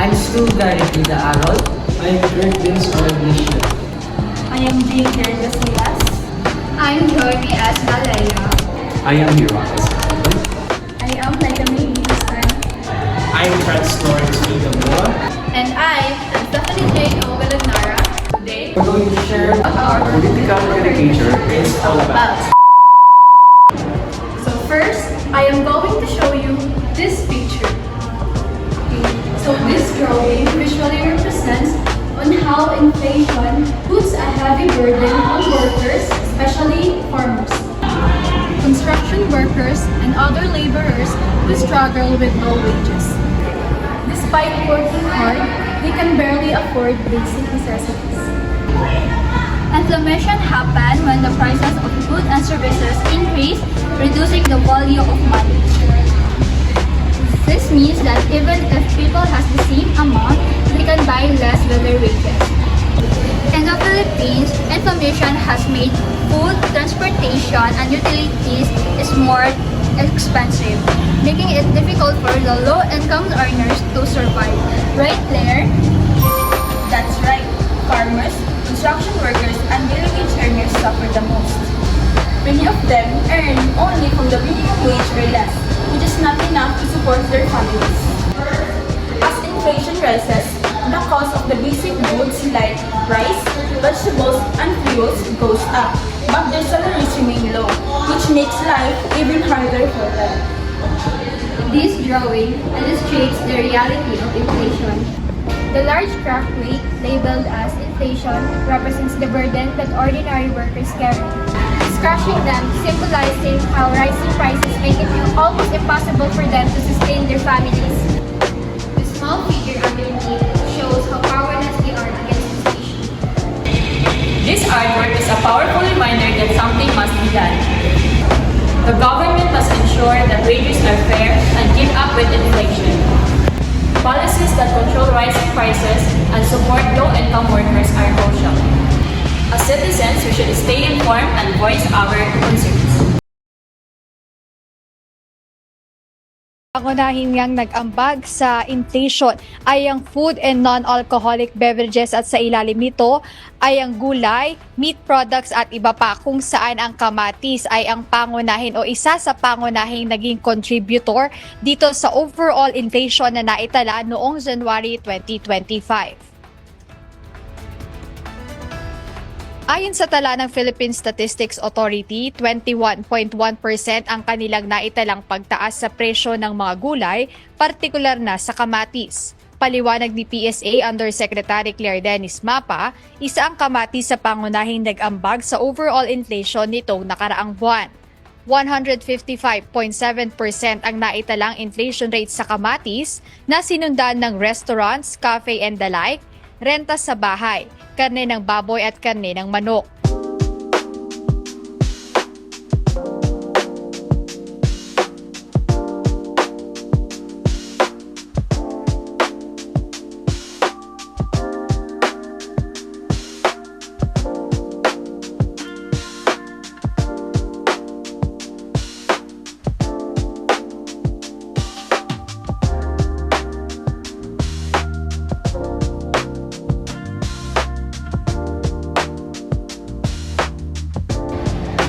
I'm Stu Garrett the Arol. I'm Greg Vince Orignisha. I am Jane Teresa Silas. I'm Joy as Malaya. I am Hirokas. I am Laika May Bilistan. I'm Franz Lawrence Gamboa. And I am Stephanie Jane Ogalagnara. Today, We're going to share what our political caricature is all about. So first, I am going to show you this picture. So this drawing visually represents on how inflation puts a heavy burden on workers, especially farmers, construction workers, and other laborers who struggle with low wages. Despite working hard, they can barely afford basic necessities. Inflation happens when the prices of goods and services increase, reducing the value of money. This means that even if people have the same amount, they can buy less with their wages. In the Philippines, inflation has made food, transportation, and utilities is more expensive, making it difficult for the low-income earners to survive. Right, Claire? That's right. Farmers, construction workers, and village earners suffer the most. Many of them earn only from the minimum wage or less, which is not enough to support their families. As inflation rises, the cost of the basic goods like rice, vegetables, and fuels goes up, but their salaries remain low, which makes life even harder for them. This drawing illustrates the reality of inflation. The large crack weight, labeled as inflation, represents the burden that ordinary workers carry. Crushing them, symbolizing how rising prices make it almost impossible for them to sustain their families. The small figure underneath shows how powerless they are against inflation. This artwork is a powerful reminder that something must be done. The government must ensure that wages are fair and keep up with inflation. Policies that control rising prices and support low-income workers are crucial. As citizens, we should stay informed and voice our concerns. Pangunahin ngang nag-ambag sa inflation ay ang food and non-alcoholic beverages at sa ilalim nito ay ang gulay, meat products at iba pa, kung saan ang kamatis ay ang pangunahin o isa sa pangunahing naging contributor dito sa overall inflation na naitala noong January 2025. Ayon sa tala ng Philippine Statistics Authority, 21.1% ang kanilang naitalang pagtaas sa presyo ng mga gulay, partikular na sa kamatis. Paliwanag ni PSA Undersecretary Claire Dennis Mapa, isa ang kamatis sa pangunahing nag-ambag sa overall inflation nitong nakaraang buwan. 155.7% ang naitalang inflation rate sa kamatis na sinundan ng restaurants, cafe and the like, renta sa bahay, karne ng baboy at karne ng manok.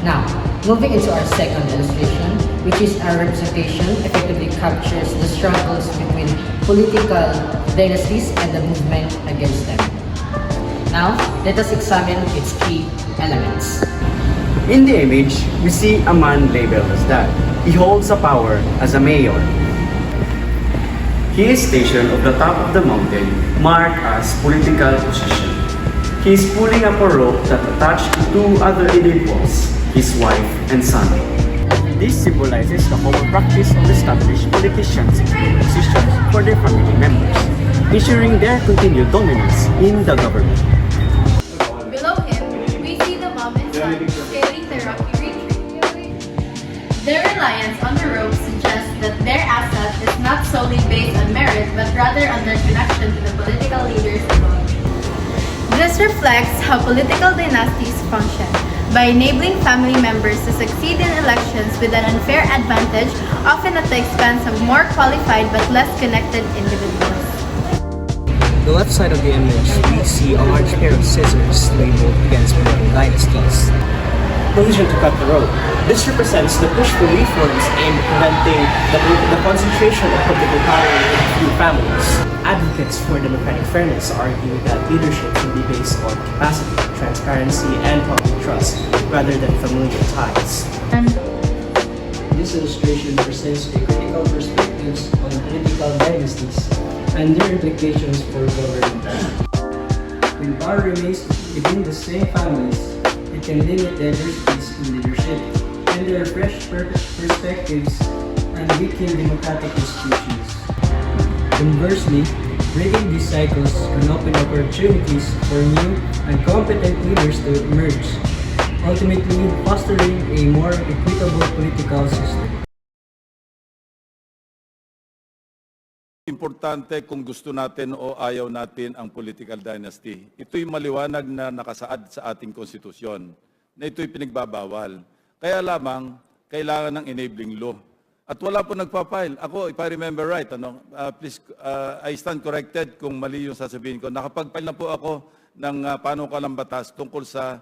Now, moving into our second illustration, which is our representation effectively captures the struggles between political dynasties and the movement against them. Now, let us examine its key elements. In the image, we see a man labeled as that. He holds a power as a mayor. He is stationed at the top of the mountain, marked as political position. He is pulling up a rope that attached to two other individuals, his wife and son. This symbolizes the common practice of established politicians in positions for their family members, ensuring their continued dominance in the government. Below him, we see the mom and son scaling the rocky retreat. Their reliance on the rope suggests that their asset is not solely based on merit, but rather on their connection to the political leaders above. This reflects how political dynasties function, by enabling family members to succeed in elections with an unfair advantage, often at the expense of more qualified but less connected individuals. the left side of the image, we see a large pair of scissors labeled against political dynasties. Collision to cut the rope. This represents the push for reforms aimed at preventing the concentration of political power in a few families. Advocates for democratic fairness argue that leadership should be based on capacity, transparency, and public trust, rather than familial ties. This illustration presents a critical perspectives on political dynasties and their implications for government. When power remains within the same families, it can limit diversities in leadership, and there are fresh perspectives and weaken democratic institutions. Conversely, breaking these cycles can open opportunities for new and competent leaders to emerge, ultimately fostering a more equitable political system. Importante kung gusto natin o ayaw natin ang political dynasty. Ito'y maliwanag na nakasaad sa ating konstitusyon na ito'y pinagbabawal. Kaya lamang, kailangan ng enabling law. At wala po nagpa-file. Ako, if I remember right, please, I stand corrected kung mali yung sasabihin ko. Nakapag-file na po ako ng panukalang batas tungkol sa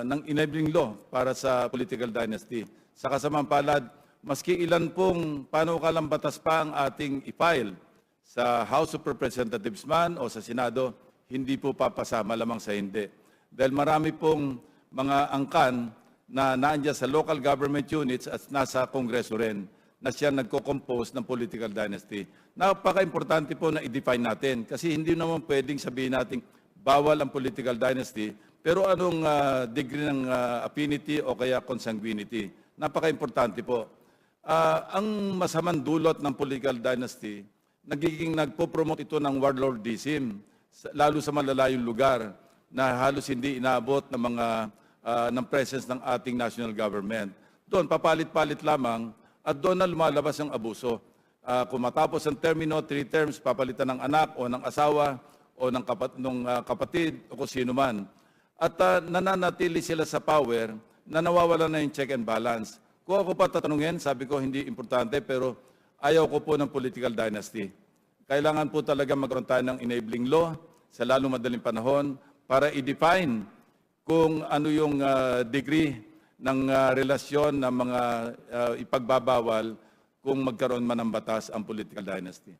ng enabling law para sa political dynasty. Sa kasamang palad, maski ilan pong panukalang batas pa ang ating i-file sa House of Representatives man o sa Senado, hindi po papasa, malamang sa hindi. Dahil marami pong mga angkan na naandyan sa local government units at nasa Kongreso rin na siya nagko-compose ng political dynasty. Napaka-importante po na i-define natin kasi hindi naman pwedeng sabihin natin bawal ang political dynasty pero anong degree ng affinity o kaya consanguinity. Napaka-importante po. Ang masamang dulot ng political dynasty, nagiging nagpo-promote ito ng warlordism, lalo sa malalayong lugar na halos hindi inaabot ng mga ng presence ng ating national government. Doon, papalit-palit lamang at doon na lumalabas ang abuso. Kung matapos ang termino, 3 terms, papalitan ng anak o ng asawa o ng kapatid o kung sino man. At nananatili sila sa power na nawawala na yung check and balance. Kung ako pa tatanungin, sabi ko hindi importante pero ayaw ko po ng political dynasty. Kailangan po talaga magkaroon tayo ng enabling law sa lalong madaling panahon para i-define kung ano yung degree ng relasyon ng mga ipagbabawal kung magkaroon man ng batas ang political dynasty.